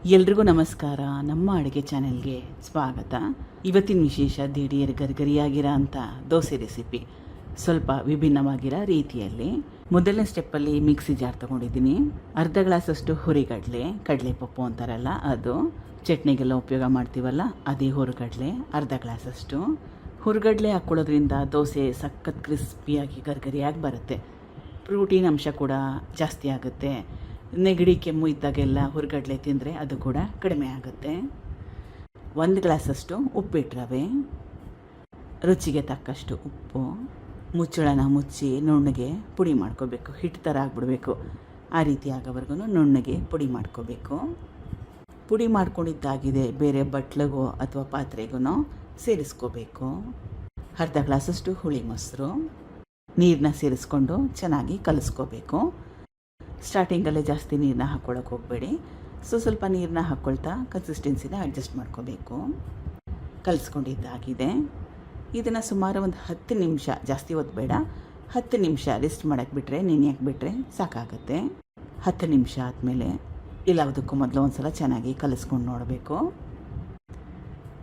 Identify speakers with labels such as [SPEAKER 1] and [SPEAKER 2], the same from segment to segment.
[SPEAKER 1] ಎಲ್ರಿಗೂ ನಮಸ್ಕಾರ. ನಮ್ಮ ಅಡುಗೆ ಚಾನೆಲ್ಗೆ ಸ್ವಾಗತ. ಇವತ್ತಿನ ವಿಶೇಷ ದಿಢೀರ್ ಗರಿಗರಿಯಾಗಿರೋ ಅಂಥ ದೋಸೆ ರೆಸಿಪಿ, ಸ್ವಲ್ಪ ವಿಭಿನ್ನವಾಗಿರೋ ರೀತಿಯಲ್ಲಿ. ಮೊದಲನೇ ಸ್ಟೆಪ್ಪಲ್ಲಿ ಮಿಕ್ಸಿ ಜಾರ್ ತೊಗೊಂಡಿದ್ದೀನಿ. ಅರ್ಧ ಗ್ಲಾಸಷ್ಟು ಹುರಿಗಡಲೆ, ಕಡಲೆಪಪ್ಪು ಅಂತಾರಲ್ಲ ಅದು, ಚಟ್ನಿಗೆಲ್ಲ ಉಪಯೋಗ ಮಾಡ್ತೀವಲ್ಲ ಅದೇ ಹುರಿಗಡಲೆ ಅರ್ಧ ಗ್ಲಾಸಷ್ಟು. ಹುರಿಗಡಲೆ ಹಾಕ್ಕೊಳ್ಳೋದ್ರಿಂದ ದೋಸೆ ಸಖತ್ ಕ್ರಿಸ್ಪಿಯಾಗಿ ಗರಿಗರಿಯಾಗಿ ಬರುತ್ತೆ. ಪ್ರೋಟೀನ್ ಅಂಶ ಕೂಡ ಜಾಸ್ತಿ ಆಗುತ್ತೆ. ನೆಗಡಿ ಕೆಮ್ಮು ಇದ್ದಾಗೆಲ್ಲ ಹುರಿಗಡಲೆ ತಿಂದರೆ ಅದು ಕೂಡ ಕಡಿಮೆ ಆಗುತ್ತೆ. 1 ಗ್ಲಾಸಷ್ಟು ಉಪ್ಪಿಟ್ಟು ರವೆ, ರುಚಿಗೆ ತಕ್ಕಷ್ಟು ಉಪ್ಪು, ಮುಚ್ಚಳನ ಮುಚ್ಚಿ ನುಣ್ಣಗೆ ಪುಡಿ ಮಾಡ್ಕೋಬೇಕು. ಹಿಟ್ಟು ಥರ ಆಗಿಬಿಡ್ಬೇಕು. ಆ ರೀತಿ ಆಗೋವರೆಗೂ ನುಣ್ಣಗೆ ಪುಡಿ ಮಾಡ್ಕೋಬೇಕು. ಪುಡಿ ಮಾಡ್ಕೊಂಡಿದ್ದಾಗಿದೆ ಬೇರೆ ಬಟ್ಲಿಗೋ ಅಥವಾ ಪಾತ್ರೆಗೂ ಸೇರಿಸ್ಕೋಬೇಕು. ಅರ್ಧ ಗ್ಲಾಸಷ್ಟು ಹುಳಿ ಮೊಸರು, ನೀರನ್ನ ಸೇರಿಸ್ಕೊಂಡು ಚೆನ್ನಾಗಿ ಕಲಿಸ್ಕೋಬೇಕು. ಸ್ಟಾರ್ಟಿಂಗಲ್ಲೇ ಜಾಸ್ತಿ ನೀರನ್ನ ಹಾಕ್ಕೊಳ್ಳೋಕೆ ಹೋಗಬೇಡಿ. ಸ್ವಲ್ಪ ನೀರನ್ನ ಹಾಕ್ಕೊಳ್ತಾ ಕನ್ಸಿಸ್ಟೆನ್ಸಿನ ಅಡ್ಜಸ್ಟ್ ಮಾಡ್ಕೋಬೇಕು. ಕಲಿಸ್ಕೊಂಡಿದ್ದಾಗಿದೆ. ಇದನ್ನು ಸುಮಾರು ಒಂದು 10 ನಿಮಿಷ, ಜಾಸ್ತಿ ಹೊತ್ತು ಬೇಡ, 10 ನಿಮಿಷ ರೆಸ್ಟ್ ಮಾಡೋಕ್ಕೆ ಬಿಟ್ಟರೆ, ನೆನೆಯಕ್ಕೆ ಬಿಟ್ಟರೆ ಸಾಕಾಗುತ್ತೆ. 10 ನಿಮಿಷ ಆದಮೇಲೆ ಎಲ್ಲದಕ್ಕೂ ಮೊದಲು ಒಂದು ಸಲ ಚೆನ್ನಾಗಿ ಕಲಿಸ್ಕೊಂಡು ನೋಡಬೇಕು.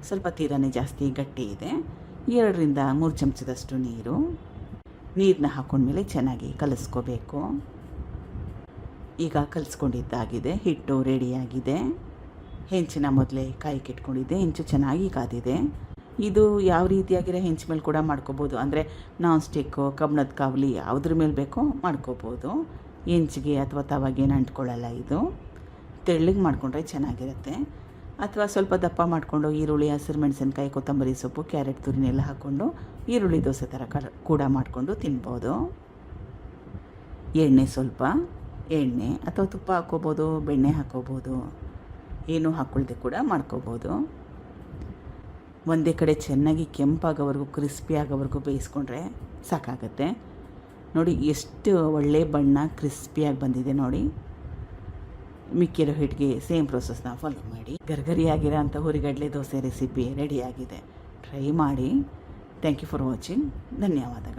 [SPEAKER 1] ಸ್ವಲ್ಪ ತೀರಾನೇ ಜಾಸ್ತಿ ಗಟ್ಟಿ ಇದೆ. 2 ರಿಂದ 3 ಚಮಚದಷ್ಟು ನೀರನ್ನ ಹಾಕ್ಕೊಂಡ್ಮೇಲೆ ಚೆನ್ನಾಗಿ ಕಲಿಸ್ಕೋಬೇಕು. ಈಗ ಕಲಿಸ್ಕೊಂಡಿದ್ದಾಗಿದೆ. ಹಿಟ್ಟು ರೆಡಿಯಾಗಿದೆ. ಹೆಂಚಿನ ಮೊದಲೇ ಕಾಯಿಗೆ ಇಟ್ಕೊಂಡಿದ್ದೆ. ಹೆಂಚು ಚೆನ್ನಾಗಿ ಕಾದಿದೆ. ಇದು ಯಾವ ರೀತಿಯಾಗಿರೋ ಹೆಂಚು ಮೇಲೆ ಕೂಡ ಮಾಡ್ಕೋಬೋದು. ಅಂದರೆ ನಾನ್ ಸ್ಟಿಕ್ಕು, ಕಬ್ಬಿಣದ ಕಾವಲಿ ಯಾವುದ್ರ ಮೇಲೆ ಬೇಕೋ ಮಾಡ್ಕೋಬೋದು. ಹೆಂಚಿಗೆ ಅಥವಾ ತವಾಗೆ ಏನು ಅಂಟ್ಕೊಳ್ಳಲ್ಲ. ಇದು ತೆಳ್ಳಗೆ ಮಾಡಿಕೊಂಡ್ರೆ ಚೆನ್ನಾಗಿರುತ್ತೆ. ಅಥವಾ ಸ್ವಲ್ಪ ದಪ್ಪ ಮಾಡಿಕೊಂಡು ಈರುಳ್ಳಿ, ಹಸಿರು ಮೆಣಸಿನ್ಕಾಯಿ, ಕೊತ್ತಂಬರಿ ಸೊಪ್ಪು, ಕ್ಯಾರೆಟ್ ತುರಿನೆಲ್ಲ ಹಾಕ್ಕೊಂಡು ಈರುಳ್ಳಿ ದೋಸೆ ಥರ ಕೂಡ ಮಾಡಿಕೊಂಡು ತಿನ್ಬೋದು. ಸ್ವಲ್ಪ ಎಣ್ಣೆ ಅಥವಾ ತುಪ್ಪ ಹಾಕ್ಕೋಬೋದು, ಬೆಣ್ಣೆ ಹಾಕ್ಕೋಬೋದು, ಏನೂ ಹಾಕ್ಕೊಳ್ದೆ ಕೂಡ ಮಾಡ್ಕೋಬೋದು. ಒಂದೇ ಕಡೆ ಚೆನ್ನಾಗಿ ಕೆಂಪಾಗೋವರೆಗೂ, ಕ್ರಿಸ್ಪಿ ಆಗೋವರೆಗೂ ಬೇಯಿಸ್ಕೊಂಡ್ರೆ ಸಾಕಾಗತ್ತೆ. ನೋಡಿ ಎಷ್ಟು ಒಳ್ಳೆ ಬಣ್ಣ ಕ್ರಿಸ್ಪಿಯಾಗಿ ಬಂದಿದೆ ನೋಡಿ. ಮಿಕ್ಕಿರೋ ಹಿಟ್ಟಿಗೆ ಸೇಮ್ ಪ್ರೊಸೆಸ್ನ ಫಾಲೋ ಮಾಡಿ. ಗರ್ಗರಿಯಾಗಿರೋ ಅಂಥ ಹುರಿಗಡಲೆ ದೋಸೆ ರೆಸಿಪಿ ರೆಡಿಯಾಗಿದೆ. ಟ್ರೈ ಮಾಡಿ. Thank you for watching. ಧನ್ಯವಾದಗಳು.